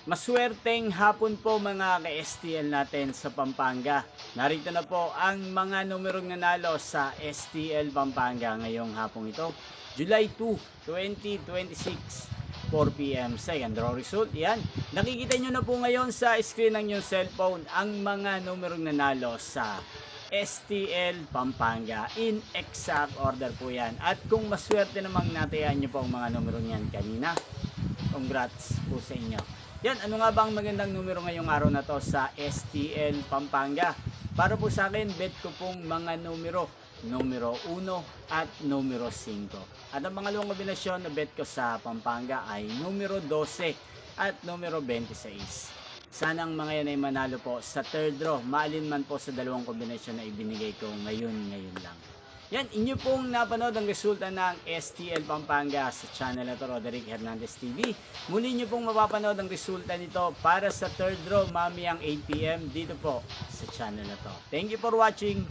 Maswerteng hapon po mga ka-STL natin sa Pampanga. Narito na po ang mga numerong nanalo sa STL Pampanga ngayong hapong ito. July 2, 2026, 4 p.m. Second draw result. Yan. Nakikita nyo na po ngayon sa screen ng inyong cellphone ang mga numerong nanalo sa STL Pampanga. In exact order po yan. At kung maswerte namang natayan nyo po ang mga numerong yan kanina, congrats po sa inyo. Yan, ano nga ba ang magandang numero ngayong araw na to sa STL Pampanga? Para po sa akin, bet ko pong mga numero 1 at numero 5. At ang pangalawang kombinasyon na bet ko sa Pampanga ay numero 12 at numero 26. Sana ang mga yan ay manalo po sa third draw, maalin man po sa dalawang kombinasyon na ibinigay ko ngayon lang. Yan, inyo pong napanood ang resulta ng STL Pampanga sa channel na to, Roderick Hernandez TV. Muli nyo pong mapapanood ang resulta nito para sa third draw mamayang 8 p.m. dito po sa channel na to. Thank you for watching.